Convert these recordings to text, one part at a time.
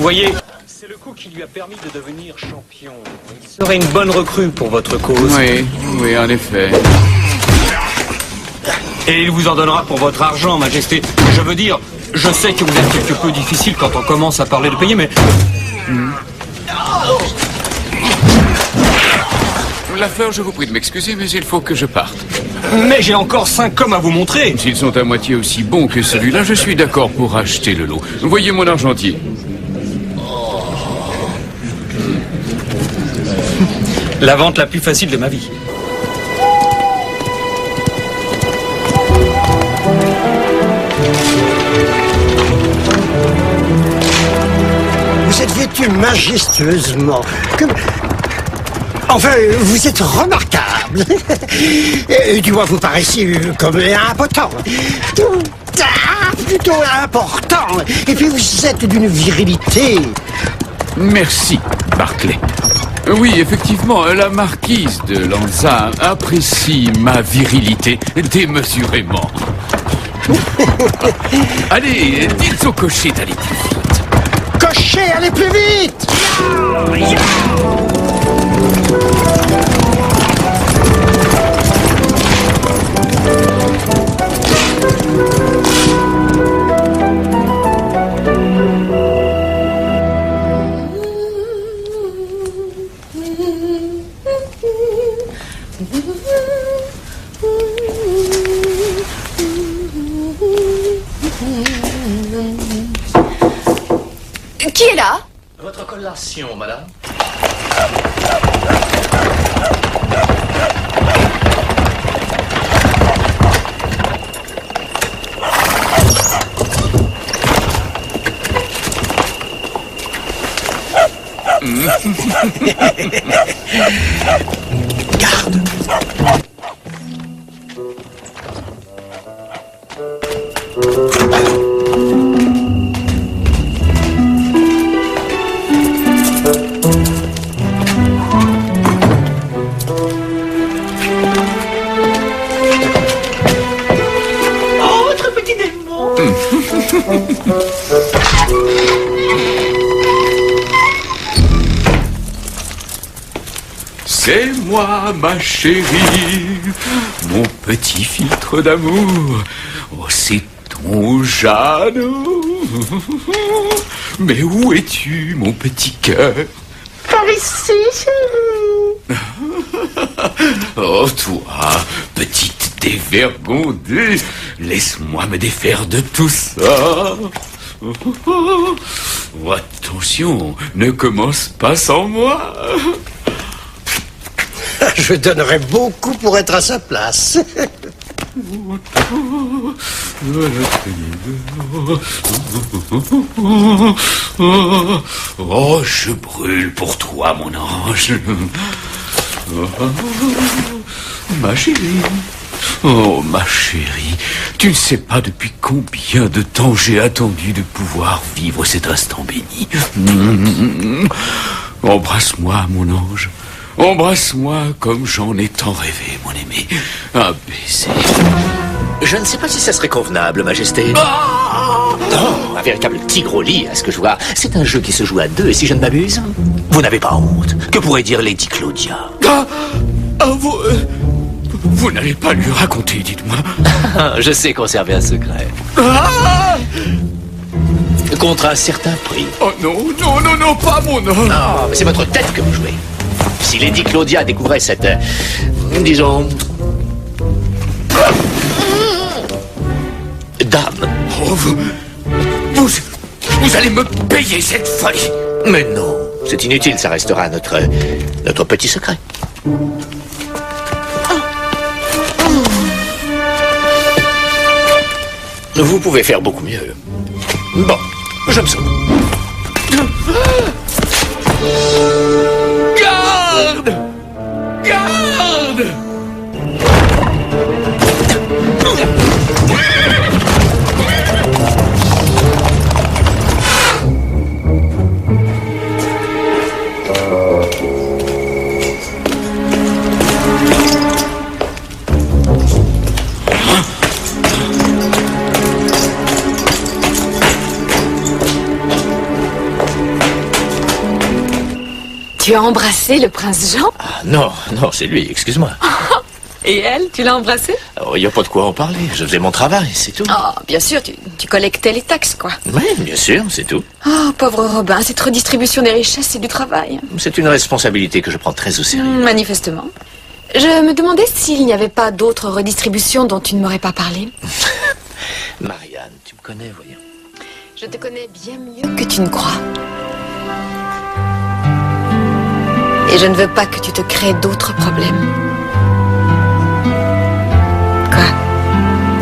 voyez, c'est le coup qui lui a permis de devenir champion. Il serait une bonne recrue pour votre cause. Oui, en effet. Et il vous en donnera pour votre argent, Majesté. Je veux dire, je sais que vous êtes quelque peu difficile quand on commence à parler de payer, mais... La fleur, je vous prie de m'excuser, mais il faut que je parte. Mais j'ai encore 5 hommes à vous montrer. S'ils sont à moitié aussi bons que celui-là, je suis d'accord pour acheter le lot. Voyez mon argentier. La vente la plus facile de ma vie. Vous êtes vêtu majestueusement. Enfin, vous êtes remarquable. Du moins, vous paraissez comme impotent. Plutôt important. Et puis, vous êtes d'une virilité. Merci, Barclay. Oui, effectivement, la marquise de Lanza apprécie ma virilité démesurément. Allez, dites au cocher d'aller plus vite. Cocher, allez plus vite! Qui est là? Votre collation, madame. Garde! Oh, votre petit démon! C'est moi, ma chérie, mon petit filtre d'amour. Oh, c'est ton Jeanne. Mais où es-tu, mon petit cœur? Par ici, chérie. Oh, toi, petite dévergondée, laisse-moi me défaire de tout ça. Oh, attention, ne commence pas sans moi. Je donnerais beaucoup pour être à sa place. Oh, je brûle pour toi, mon ange. Ma chérie. Oh, ma chérie. Tu ne sais pas depuis combien de temps j'ai attendu de pouvoir vivre cet instant béni. Embrasse-moi, mon ange. Embrasse-moi comme j'en ai tant rêvé, mon aimé. Un baiser. Je ne sais pas si ça serait convenable, Majesté. Oh, un véritable tigre au lit, à ce que je vois. C'est un jeu qui se joue à deux, et si je ne m'abuse, vous n'avez pas honte. Que pourrait dire Lady Claudia? Vous n'allez pas lui raconter, dites-moi. Je sais conserver un secret. Contre un certain prix. Oh non, non, non, non, pas mon ange. Non, mais c'est votre tête que vous jouez. Si Lady Claudia découvrait cette... disons... dame. Oh, vous allez me payer cette folie. Mais non, c'est inutile, ça restera notre petit secret. Vous pouvez faire beaucoup mieux. Bon, je me sauve. Garde! Garde! Tu as embrassé le prince Jean? Ah, non, non, c'est lui, excuse-moi. Et elle, tu l'as embrassée? Il n'y a pas de quoi en parler. Je faisais mon travail, c'est tout. Oh, bien sûr, tu collectais les taxes, quoi. Oui, bien sûr, c'est tout. Oh, pauvre Robin, cette redistribution des richesses, c'est du travail. C'est une responsabilité que je prends très au sérieux. Manifestement. Je me demandais s'il n'y avait pas d'autres redistributions dont tu ne m'aurais pas parlé. Marianne, tu me connais, voyons. Je te connais bien mieux que tu ne crois. Et je ne veux pas que tu te crées d'autres problèmes.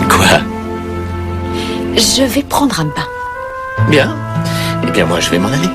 Quoi? Je vais prendre un bain. Bien. Eh bien, moi, je vais m'en aller.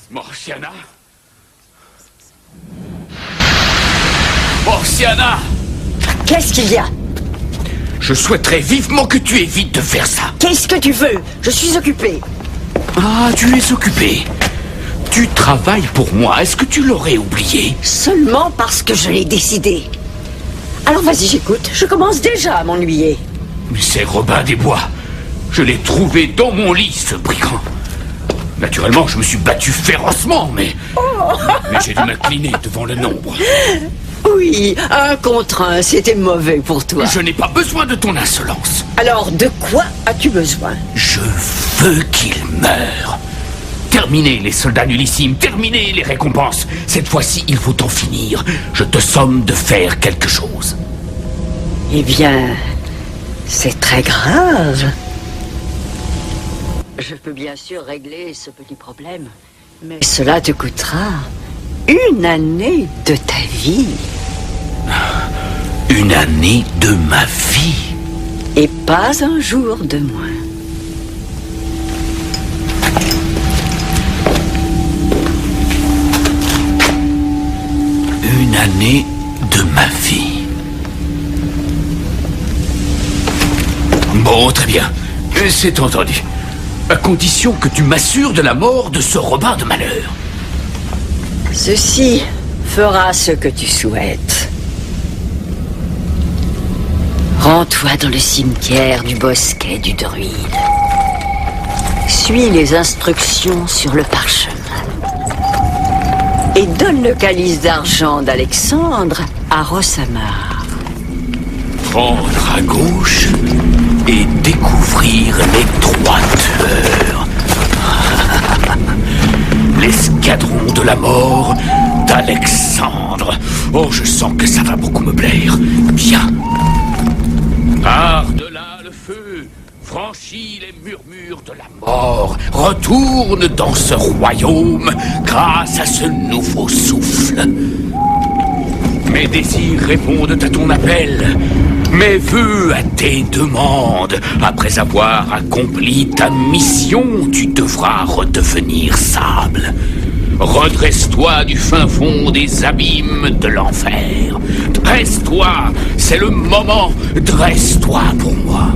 Morsiana? Morsiana! Qu'est-ce qu'il y a? Je souhaiterais vivement que tu évites de faire ça. Qu'est-ce que tu veux? Je suis occupée. Ah, tu es occupé. Tu travailles pour moi. Est-ce que tu l'aurais oublié? Seulement parce que je l'ai décidé. Alors vas-y, j'écoute. Je commence déjà à m'ennuyer. C'est Robin des Bois. Je l'ai trouvé dans mon lit, ce brigand. Naturellement, je me suis battu férocement, mais j'ai dû m'incliner devant le nombre. Oui, 1 contre 1, c'était mauvais pour toi. Je n'ai pas besoin de ton insolence. Alors, de quoi as-tu besoin? Je veux qu'il meure. Terminez les soldats nullissimes, terminez les récompenses. Cette fois-ci, il faut en finir. Je te somme de faire quelque chose. Eh bien, c'est très grave. Je peux bien sûr régler ce petit problème, mais cela te coûtera 1 année de ta vie. 1 année de ma vie. Et pas un jour de moins. Une année de ma vie. Bon, très bien. C'est entendu. À condition que tu m'assures de la mort de ce Robin de malheur. Ceci fera ce que tu souhaites. Rends-toi dans le cimetière du bosquet du druide. Suis les instructions sur le parchemin. Et donne le calice d'argent d'Alexandre à Rossamar. Prendre à gauche et découvrir les 3 tueurs. L'escadron de la mort d'Alexandre. Oh, je sens que ça va beaucoup me plaire. Bien. Par-delà le feu, franchis les murmures de la mort. Retourne dans ce royaume grâce à ce nouveau souffle. Mes désirs répondent à ton appel. Mes vœux à tes demandes. Après avoir accompli ta mission, tu devras redevenir sable. Redresse-toi du fin fond des abîmes de l'enfer. Dresse-toi, c'est le moment. Dresse-toi pour moi.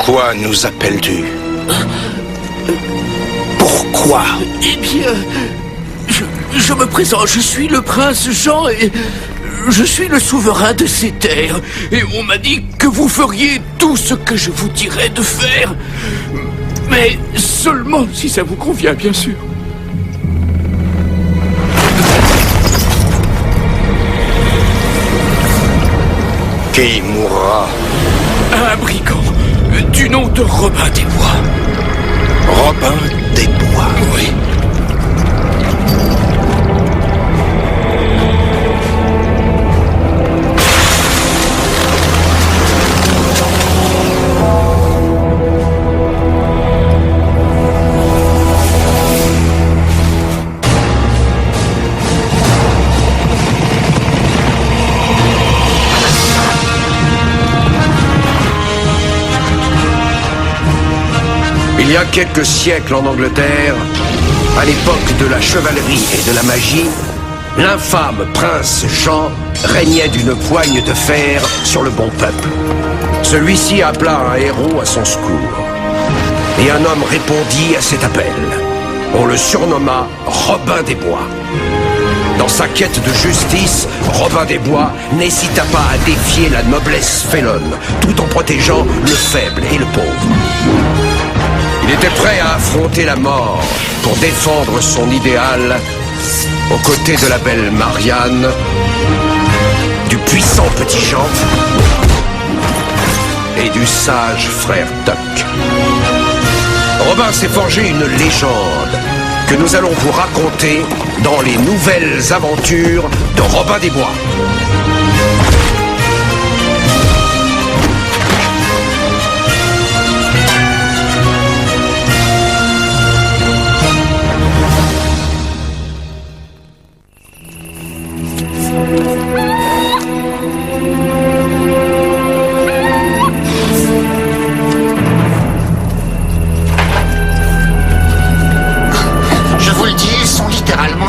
Pourquoi nous appelles-tu? Pourquoi? Eh bien, je me présente, je suis le prince Jean et je suis le souverain de ces terres. Et on m'a dit que vous feriez tout ce que je vous dirais de faire. Mais seulement si ça vous convient, bien sûr. Qui mourra? Un brigand du nom de Robin des Bois. Robin des Bois. Oui. Il y a quelques siècles en Angleterre, à l'époque de la chevalerie et de la magie, l'infâme prince Jean régnait d'une poigne de fer sur le bon peuple. Celui-ci appela un héros à son secours. Et un homme répondit à cet appel. On le surnomma Robin des Bois. Dans sa quête de justice, Robin des Bois n'hésita pas à défier la noblesse félonne, tout en protégeant le faible et le pauvre. Il était prêt à affronter la mort pour défendre son idéal aux côtés de la belle Marianne, du puissant petit Jean et du sage frère Tuck. Robin s'est forgé une légende que nous allons vous raconter dans les nouvelles aventures de Robin des Bois.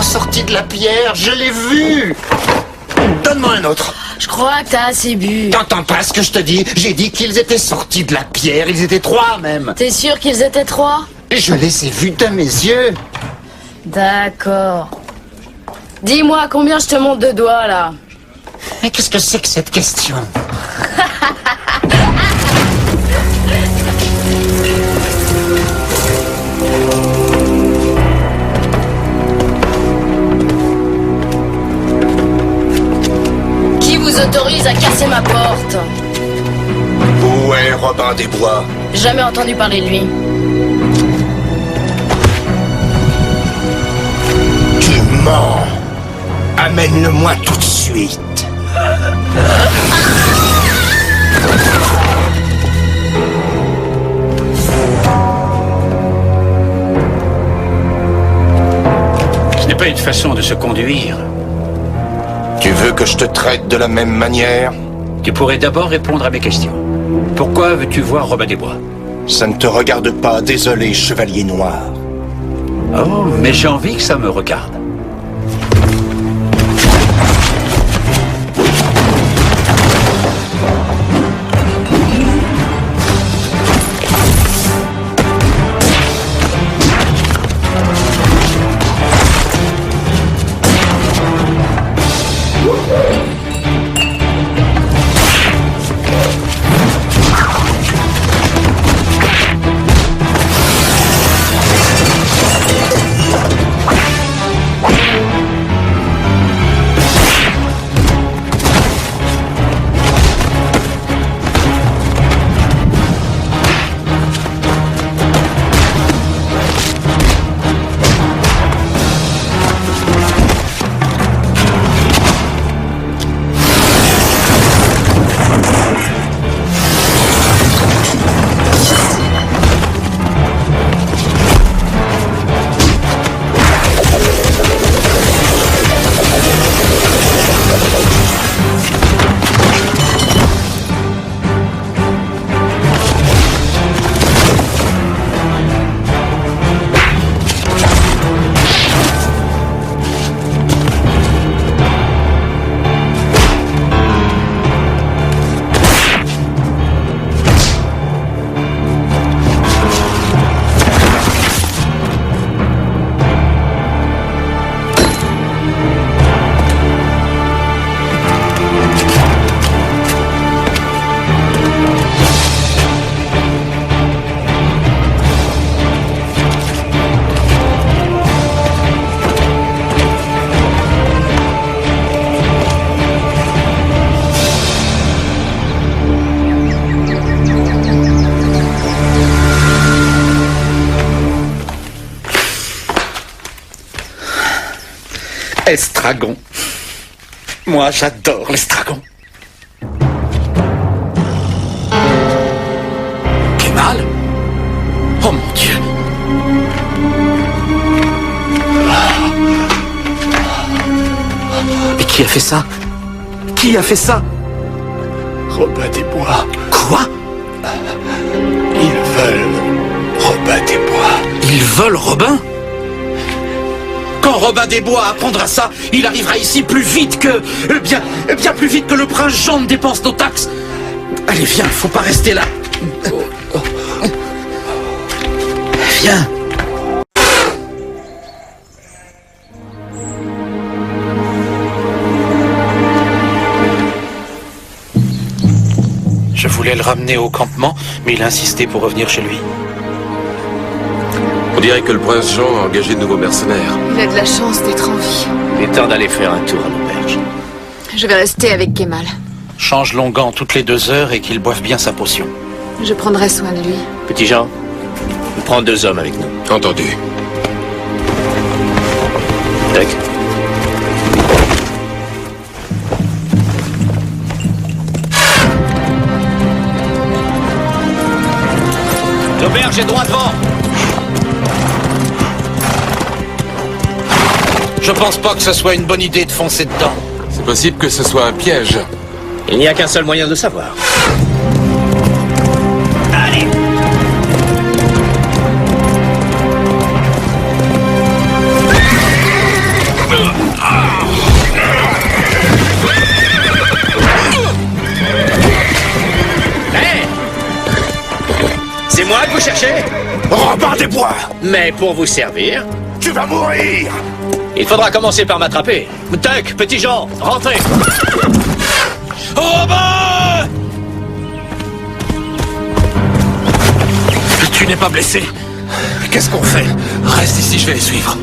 Sorti de la pierre, je l'ai vu. Donne-moi un autre. Je crois que t'as assez bu. T'entends pas ce que je te dis? J'ai dit qu'ils étaient sortis de la pierre, ils étaient 3 même. T'es sûr qu'ils étaient 3? Je les ai vus de mes yeux. D'accord. Dis-moi combien je te monte de doigts là. Mais qu'est-ce que c'est que cette question? Autorise à casser ma porte. Où est Robin des Bois? Jamais entendu parler de lui. Tu mens. Amène-le-moi tout de suite. Ce n'est pas une façon de se conduire. Tu veux que je te traite de la même manière? Tu pourrais d'abord répondre à mes questions. Pourquoi veux-tu voir Robin des Bois? Ça ne te regarde pas, désolé, chevalier noir. Oh, mais j'ai envie que ça me regarde. L'estragon. Moi, j'adore l'estragon. Kemal? Oh mon Dieu. Mais qui a fait ça? Qui a fait ça? Robin des Bois. Quoi? Ils veulent Robin des Bois. Ils veulent Robin? Quand Robin des Bois apprendra ça, il arrivera ici plus vite que... bien plus vite que le prince Jean ne dépense nos taxes. Allez, viens, faut pas rester là. Viens. Je voulais le ramener au campement, mais il a insisté pour revenir chez lui. On dirait que le prince Jean a engagé de nouveaux mercenaires. Il a de la chance d'être en vie. Il est temps d'aller faire un tour à l'auberge. Je vais rester avec Kemal. Change Longan toutes les 2 heures et qu'il boive bien sa potion. Je prendrai soin de lui. Petit Jean, on prend 2 hommes avec nous. Entendu. Tac. L'auberge est droit devant. Je pense pas que ce soit une bonne idée de foncer dedans. C'est possible que ce soit un piège. Il n'y a qu'un seul moyen de le savoir. Allez. Hey! C'est moi que vous cherchez? Robin des Bois! Mais pour vous servir, Tu vas mourir! il faudra commencer par m'attraper. Tuck, petit Jean, rentrez. Robin! Tu n'es pas blessé. Qu'est-ce qu'on fait? Reste ici, je vais les suivre.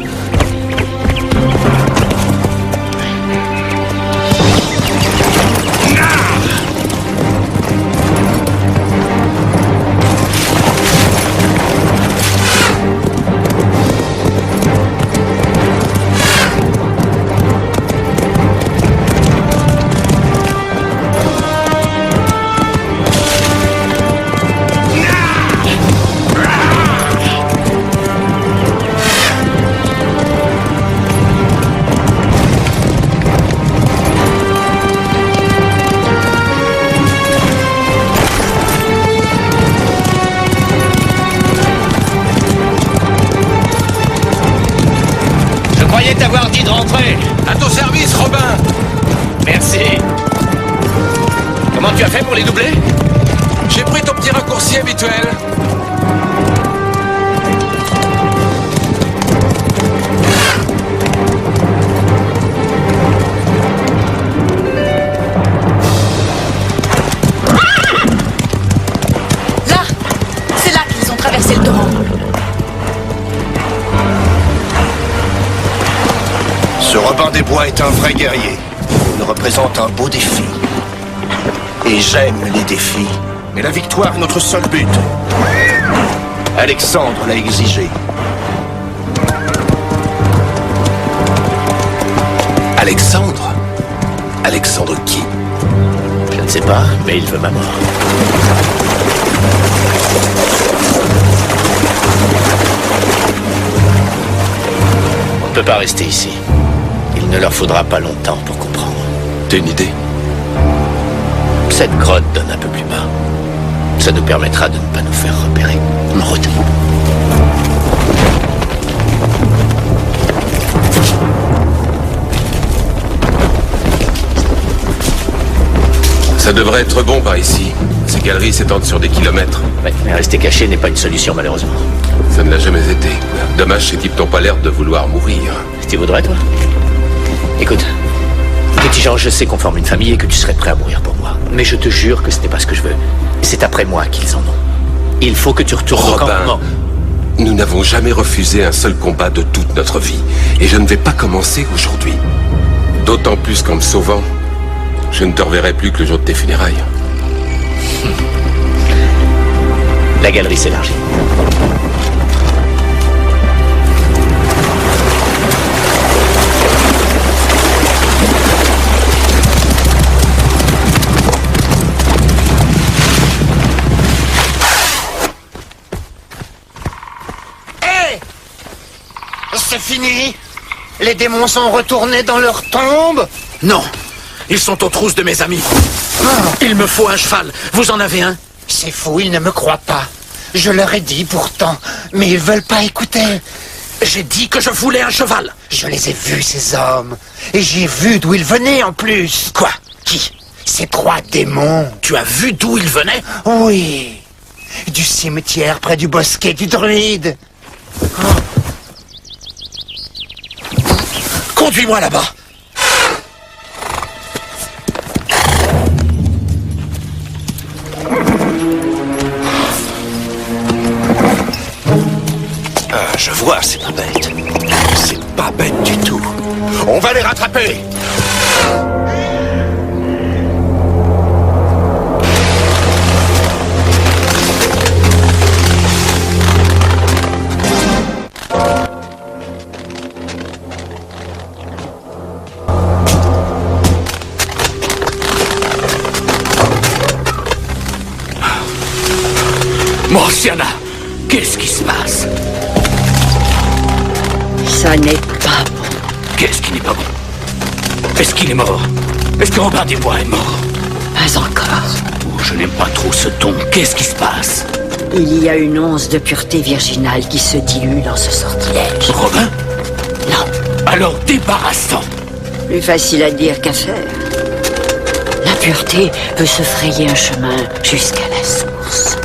Je croyais t'avoir dit de rentrer. À ton service, Robin! Merci. Comment tu as fait pour les doubler? J'ai pris ton petit raccourci habituel. Là! C'est là qu'ils ont traversé le torrent. Ce Robin des Bois est un vrai guerrier. Il représente un beau défi. Et j'aime les défis. Mais la victoire est notre seul but. Alexandre l'a exigé. Alexandre? Alexandre qui? Je ne sais pas, mais il veut ma mort. On ne peut pas rester ici. Il ne leur faudra pas longtemps pour comprendre. T'as une idée? Cette grotte donne un peu plus bas. Ça nous permettra de ne pas nous faire repérer. En route. Ça devrait être bon par ici. Ces galeries s'étendent sur des kilomètres. Ouais, mais rester caché n'est pas une solution, malheureusement. Ça ne l'a jamais été. Dommage, ces types n'ont pas l'air de vouloir mourir. Tu voudrais, toi? Écoute, petit Jean, je sais qu'on forme une famille et que tu serais prêt à mourir pour moi. Mais je te jure que ce n'est pas ce que je veux. C'est après moi qu'ils en ont. Il faut que tu retournes au Robin, campement. nous n'avons jamais refusé un seul combat de toute notre vie. Et je ne vais pas commencer aujourd'hui. D'autant plus qu'en me sauvant, je ne te reverrai plus que le jour de tes funérailles. La galerie s'élargit. fini? Les démons sont retournés dans leur tombe? Non, ils sont aux trousses de mes amis. Il me faut un cheval. Vous en avez un? C'est fou, ils ne me croient pas. Je leur ai dit pourtant, mais ils veulent pas écouter. J'ai dit que je voulais un cheval. Je les ai vus, ces hommes. Et j'ai vu d'où ils venaient en plus. Quoi? Qui? Ces 3 démons. Tu as vu d'où ils venaient? Oui. Du cimetière près du bosquet du druide. Conduis-moi là-bas. Ah, je vois, c'est pas bête. C'est pas bête du tout. On va les rattraper. Morciana, qu'est-ce qui se passe? Ça n'est pas bon. Qu'est-ce qui n'est pas bon? Est-ce qu'il est mort? Est-ce que Robin des Bois est mort? Pas encore. Oh, je n'aime pas trop ce ton. Qu'est-ce qui se passe? Il y a une once de pureté virginale qui se dilue dans ce sortilège. Robin? Non. Alors débarrasse-t'en. Plus facile à dire qu'à faire. La pureté peut se frayer un chemin jusqu'à la source.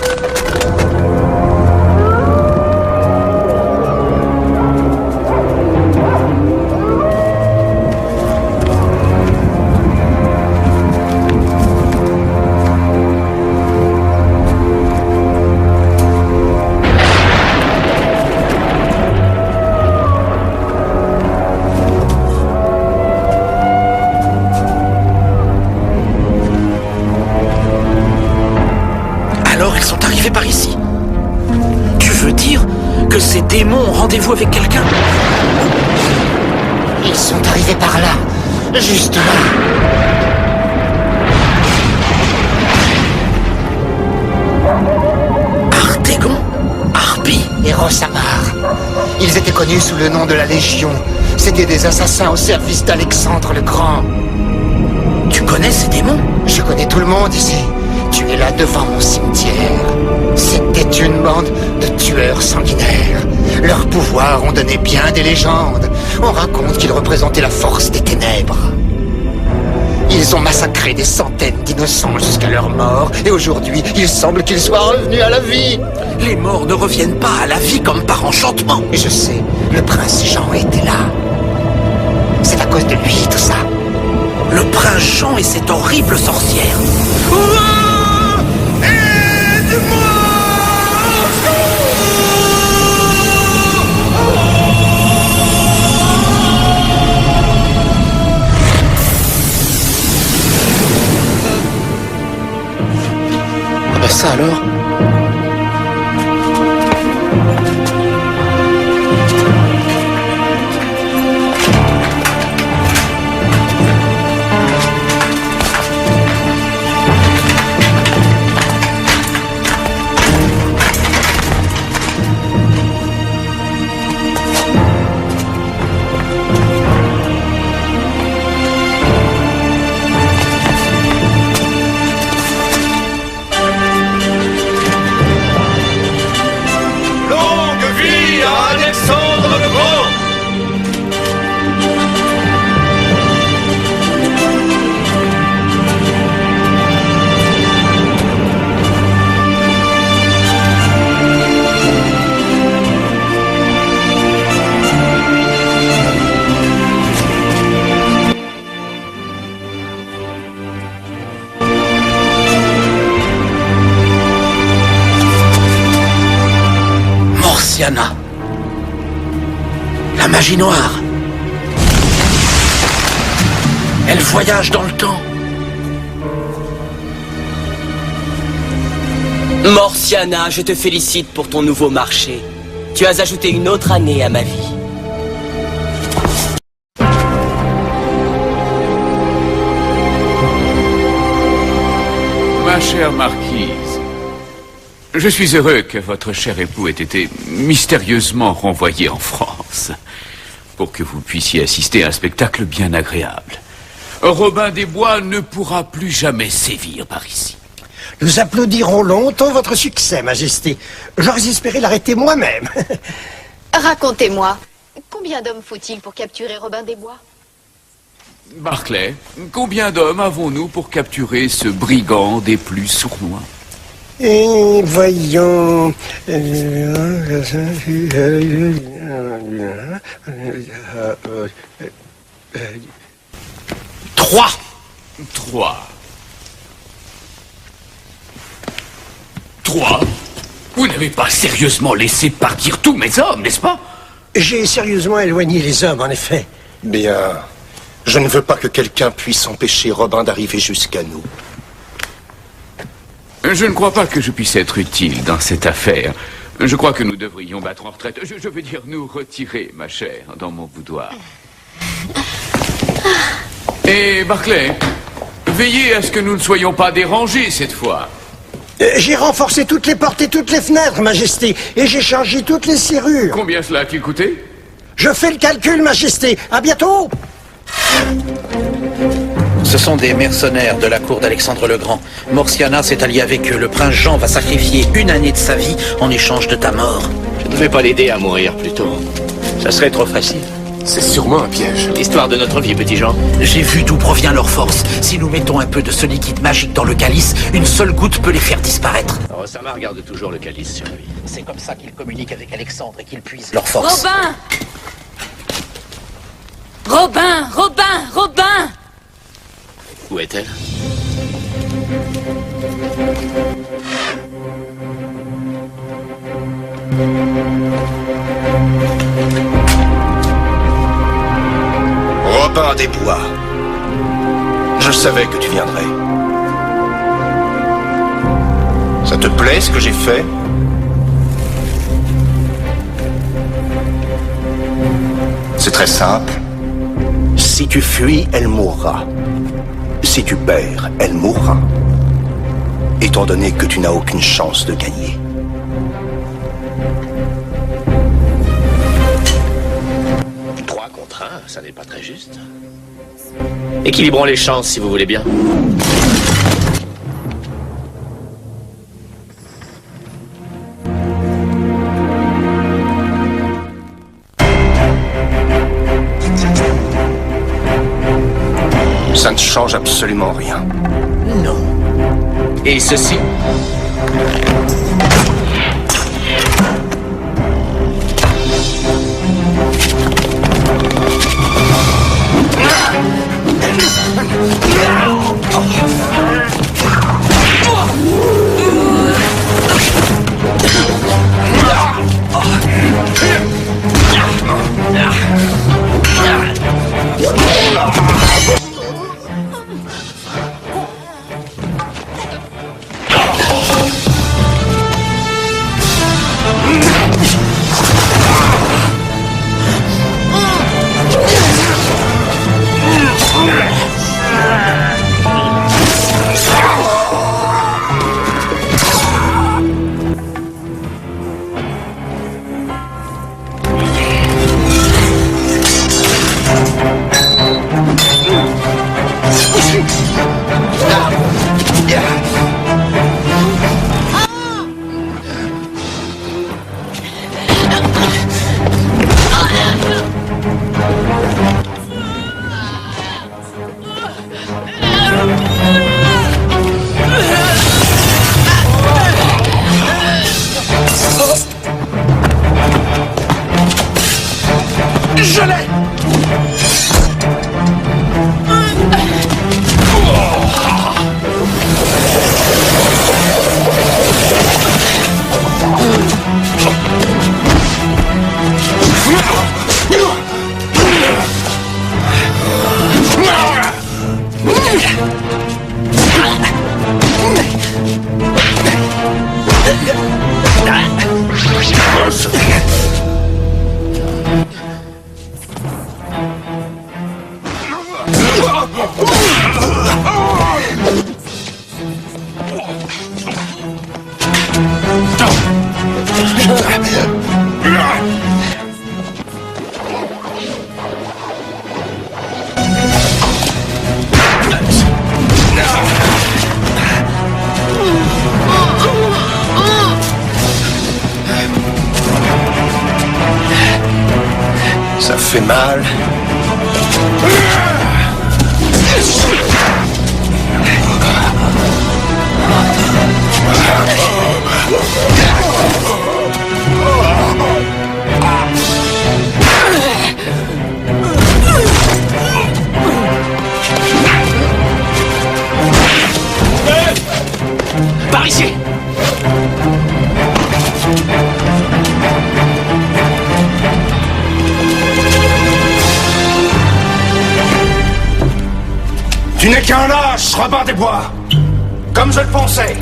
Par ici. Tu veux dire que ces démons ont rendez-vous avec quelqu'un? Ils sont arrivés par là. Juste là. Artégon? Harpie? Et Rossamar. Ils étaient connus sous le nom de la Légion. C'étaient des assassins au service d'Alexandre le Grand. Tu connais ces démons? Je connais tout le monde ici. Tu es là devant mon cimetière. C'était une bande de tueurs sanguinaires. Leurs pouvoirs ont donné bien des légendes. On raconte qu'ils représentaient la force des ténèbres. Ils ont massacré des centaines d'innocents jusqu'à leur mort. Et aujourd'hui, il semble qu'ils soient revenus à la vie. Les morts ne reviennent pas à la vie comme par enchantement. Je sais, le prince Jean était là. C'est à cause de lui, tout ça. Le prince Jean et cette horrible sorcière. Ah bah ça alors. La magie noire. Elle voyage dans le temps. Morciana, je te félicite pour ton nouveau marché. Tu as ajouté une autre année à ma vie. Ma chère marquise, je suis heureux que votre cher époux ait été mystérieusement renvoyé en France. pour que vous puissiez assister à un spectacle bien agréable. Robin des Bois ne pourra plus jamais sévir par ici. Nous applaudirons longtemps votre succès, Majesté. J'aurais espéré l'arrêter moi-même. Racontez-moi, combien d'hommes faut-il pour capturer Robin des Bois? Barclay, combien d'hommes avons-nous pour capturer ce brigand des plus sournois? Et voyons... 3. 3. Vous n'avez pas sérieusement laissé partir tous mes hommes, n'est-ce pas? J'ai sérieusement éloigné les hommes, en effet. Bien. Je ne veux pas que quelqu'un puisse empêcher Robin d'arriver jusqu'à nous. Je ne crois pas que je puisse être utile dans cette affaire. Je crois que nous devrions battre en retraite. Je veux dire nous retirer, ma chère, dans mon boudoir. Et Barclay, veillez à ce que nous ne soyons pas dérangés cette fois. J'ai renforcé toutes les portes et toutes les fenêtres, Majesté, et j'ai changé toutes les serrures. Combien cela a-t-il coûté? Je fais le calcul, Majesté. À bientôt. Ce sont des mercenaires de la cour d'Alexandre le Grand. Morsiana s'est allié avec eux. Le prince Jean va sacrifier 1 année de sa vie en échange de ta mort. Je ne vais pas l'aider à mourir plutôt. Ça serait trop facile. C'est sûrement un piège. L'histoire de notre vie, petit Jean. J'ai vu d'où provient leur force. Si nous mettons un peu de ce liquide magique dans le calice, une seule goutte peut les faire disparaître. Rosama regarde toujours le calice sur lui. C'est comme ça qu'ils communiquent avec Alexandre et qu'ils puisent leur force. Robin! Où est-elle? Robin des Bois. Je savais que tu viendrais. Ça te plaît ce que j'ai fait? C'est très simple. Si tu fuis, elle mourra. Si tu perds, elle mourra. Étant donné que tu n'as aucune chance de gagner. Ça n'est pas très juste. Équilibrons les chances, si vous voulez bien. Ça ne change absolument rien. Non. Et ceci? Je l'ai! mal. Par ici! Tu n'es qu'un lâche, Robin des Bois. Comme je le pensais.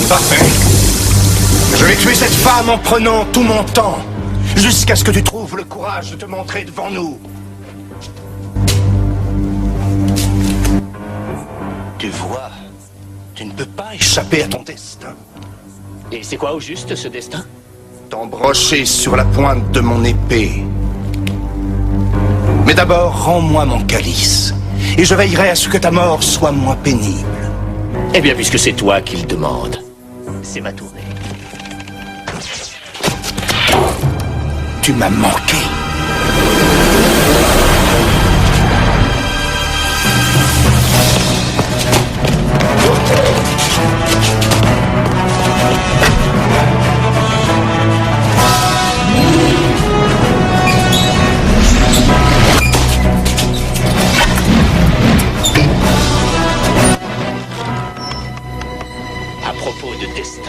Parfait. Je vais tuer cette femme en prenant tout mon temps. Jusqu'à ce que tu trouves le courage de te montrer devant nous. Tu vois, tu ne peux pas échapper à ton destin. Et c'est quoi au juste ce destin? T'embrocher sur la pointe de mon épée. Mais d'abord, rends-moi mon calice. Et je veillerai à ce que ta mort soit moins pénible. Eh bien, puisque c'est toi qui le demande, c'est ma tournée. Tu m'as manqué. À propos de destin.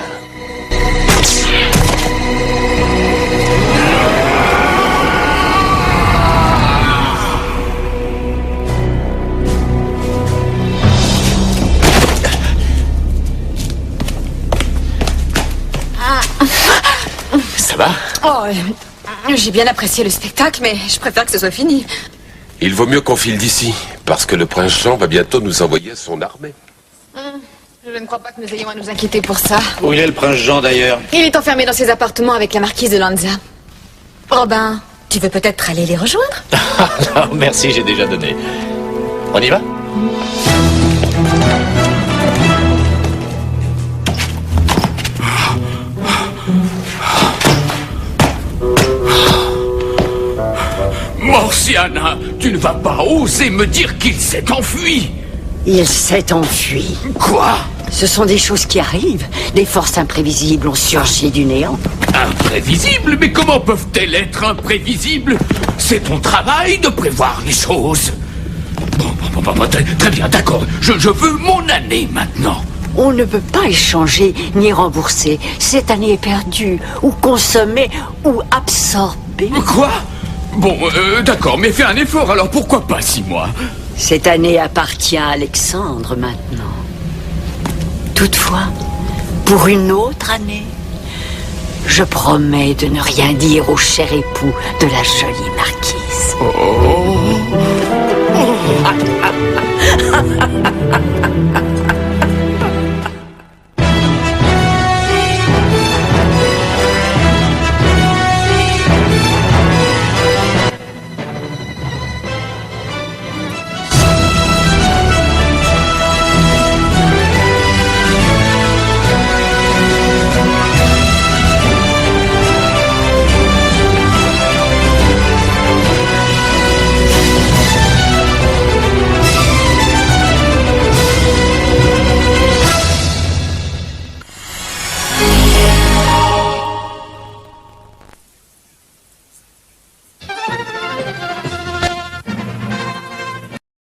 Ça va? Oh, j'ai bien apprécié le spectacle, mais je préfère que ce soit fini. Il vaut mieux qu'on file d'ici, parce que le prince Jean va bientôt nous envoyer son armée. Je ne crois pas que nous ayons à nous inquiéter pour ça. Où il est le prince Jean d'ailleurs? Il est enfermé dans ses appartements avec la marquise de Lanza. Robin, tu veux peut-être aller les rejoindre? Non, merci, j'ai déjà donné. On y va? Morsiana, tu ne vas pas oser me dire qu'il s'est enfui! Il s'est enfui. Quoi? Ce sont des choses qui arrivent. Des forces imprévisibles ont surgi du néant. Imprévisibles? Mais comment peuvent-elles être imprévisibles? C'est ton travail de prévoir les choses. Bon, très bien, d'accord. Je veux mon année maintenant. On ne peut pas échanger ni rembourser. Cette année est perdue, ou consommée, ou absorbée. Quoi? Bon, d'accord, mais fais un effort, alors pourquoi pas 6 mois? Cette année appartient à Alexandre maintenant. Toutefois, pour une autre année, je promets de ne rien dire au cher époux de la jolie marquise.